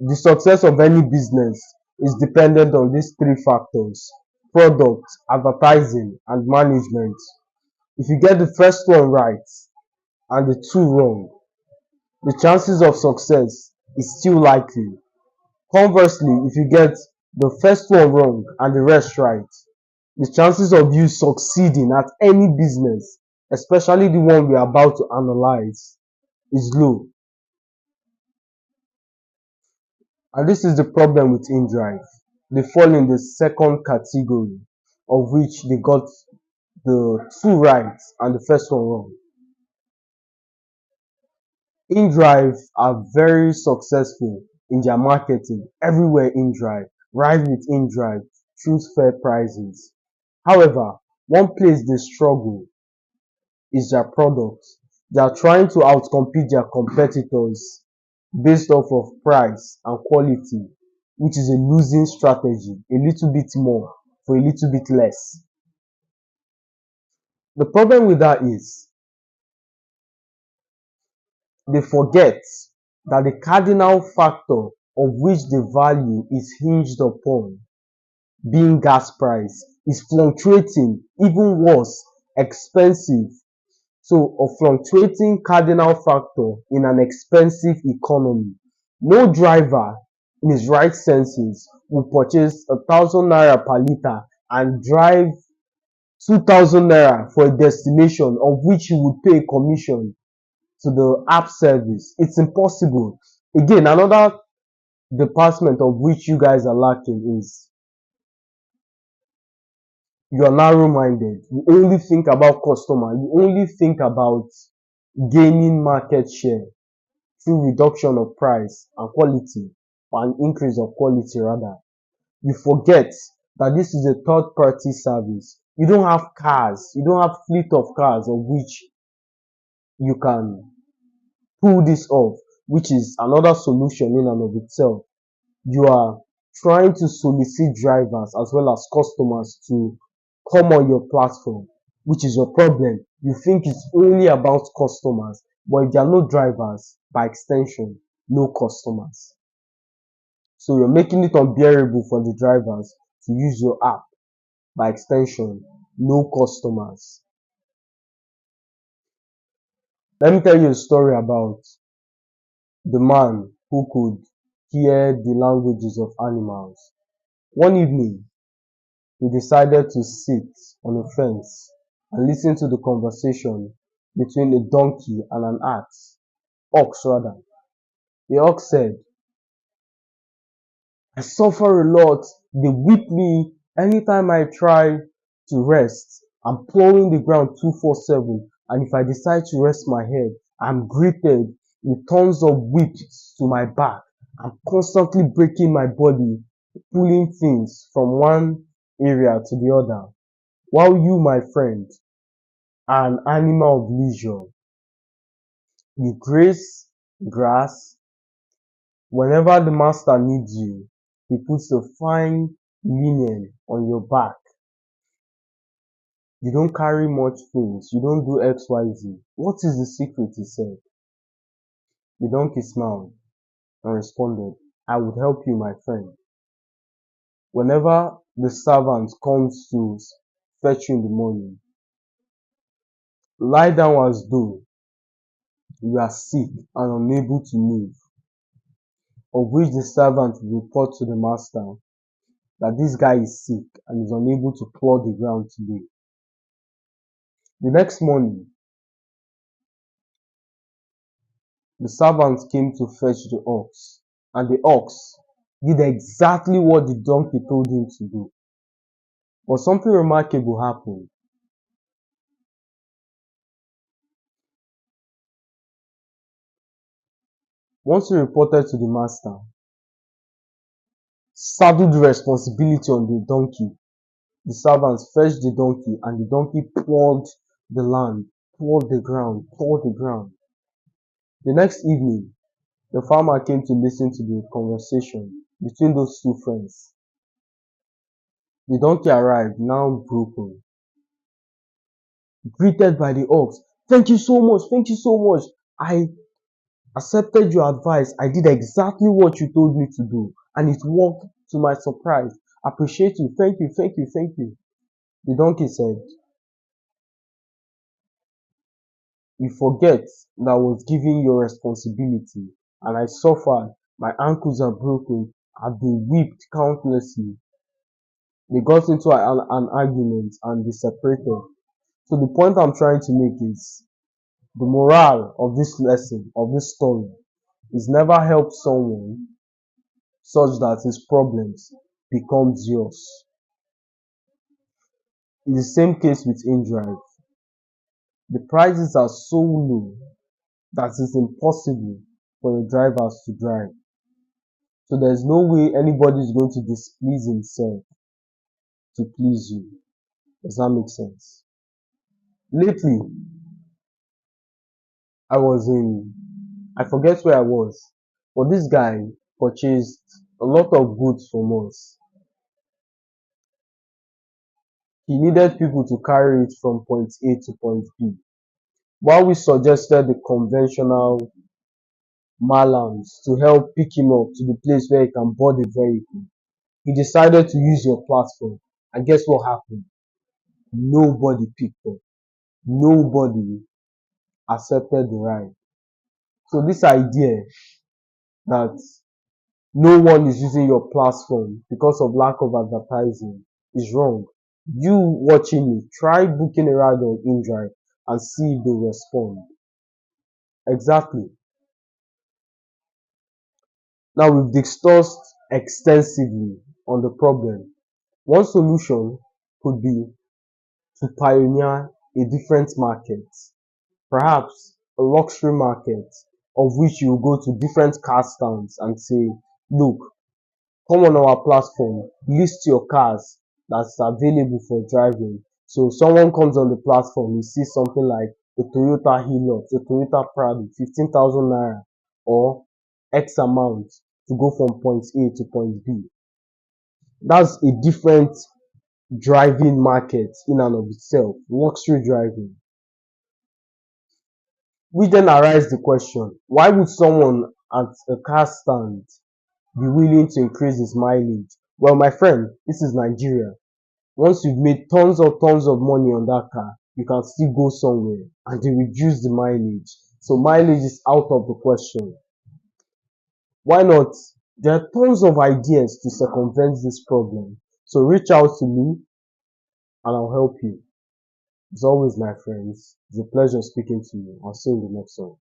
The success of any business is dependent on these three factors: product, advertising, and management. If you get the first one right and the two wrong, the chances of success is still likely. Conversely, if you get the first one wrong and the rest right, the chances of you succeeding at any business, especially the one we are about to analyze, is low. And this is the problem with INDRIVE. They fall in the second category, of which they got the two right and the first one wrong. INDRIVE are very successful in their marketing everywhere. INDRIVE, ride with INDRIVE, choose fair prices. However, one place they struggle is their product. They are trying to outcompete their competitors based off of price and quality, which is a losing strategy. A little bit more for a little bit less. The problem with that is they forget that the cardinal factor of which the value is hinged upon, being gas price, is fluctuating, even worse, expensive. So a fluctuating cardinal factor in an expensive economy. No driver in his right senses will purchase 1,000 naira per liter and drive 2,000 naira for a destination of which he would pay a commission to the app service. It's impossible. Again, another department of which you guys are lacking is you are narrow-minded. You only think about customer. You only think about gaining market share through reduction of price and quality, or an increase of quality rather. You forget that this is a third-party service. You don't have cars. You don't have fleet of cars of which you can pull this off, which is another solution in and of itself. You are trying to solicit drivers as well as customers to come on your platform, which is your problem. You think it's only about customers, but if there are no drivers, by extension, no customers. So you're making it unbearable for the drivers to use your app. By extension, no customers. Let me tell you a story about the man who could hear the languages of animals. One evening, he decided to sit on a fence and listen to the conversation between a donkey and an ox rather. The ox said, "I suffer a lot. They whip me anytime I try to rest. I'm plowing the ground 247, and if I decide to rest my head, I'm greeted with tons of whips to my back. I'm constantly breaking my body, pulling things from one area to the other. While you, my friend, are an animal of leisure. You graze grass. Whenever the master needs you, he puts a fine linen on your back. You don't carry much things. You don't do XYZ. What is the secret?" he said. The donkey smiled and responded, "I would help you, my friend. Whenever the servant comes to fetch you in the morning, lie down as though you are sick and unable to move, of which the servant will report to the master that this guy is sick and is unable to plow the ground today. The next morning, the servant came to fetch the ox, and the ox did exactly what the donkey told him to do. But something remarkable happened. Once he reported to the master, saddled the responsibility on the donkey. The servants fetched the donkey, and the donkey plowed the land, plowed the ground, plowed the ground. The next evening, the farmer came to listen to the conversation between those two friends. The donkey arrived, now broken, greeted by the ox. "Thank you so much, thank you so much. I accepted your advice. I did exactly what you told me to do, and it worked to my surprise. Appreciate you. Thank you, thank you, thank you. The donkey said, you forget that I was given your responsibility, and I suffered. My ankles are broken. I've been whipped countlessly. They got into an argument and they separated. So the point I'm trying to make is the moral of this lesson, of this story, is never help someone such that his problems becomes yours. In the same case with InDrive, the prices are so low that it's impossible for the drivers to drive. So there's no way anybody is going to displease himself to please you. Does that make sense? Lately, I forget where I was, but this guy purchased a lot of goods from us. He needed people to carry it from point A to point B. While we suggested the conventional malams to help pick him up to the place where he can board the vehicle, he decided to use your platform. And guess what happened? Nobody picked up. Nobody accepted the ride. So this idea that no one is using your platform because of lack of advertising is wrong. You watching me, try booking a ride on InDrive and see if they respond. Exactly. Now we've discussed extensively on the problem. One solution could be to pioneer a different market, perhaps a luxury market, of which you go to different car stands and say, look, come on our platform, list your cars that's available for driving. So someone comes on the platform, you see something like a Toyota Hilux, a Toyota Prado, 15,000 naira or X amount to go from point A to point B. That's a different driving market in and of itself, luxury driving. Which then arise the question, why would someone at a car stand be willing to increase his mileage? Well, my friend, this is Nigeria. Once you've made tons of money on that car, you can still go somewhere and they reduce the mileage. So mileage is out of the question. Why not? There are tons of ideas to circumvent this problem. So reach out to me and I'll help you. As always, my friends, it's a pleasure speaking to you. I'll see you in the next one.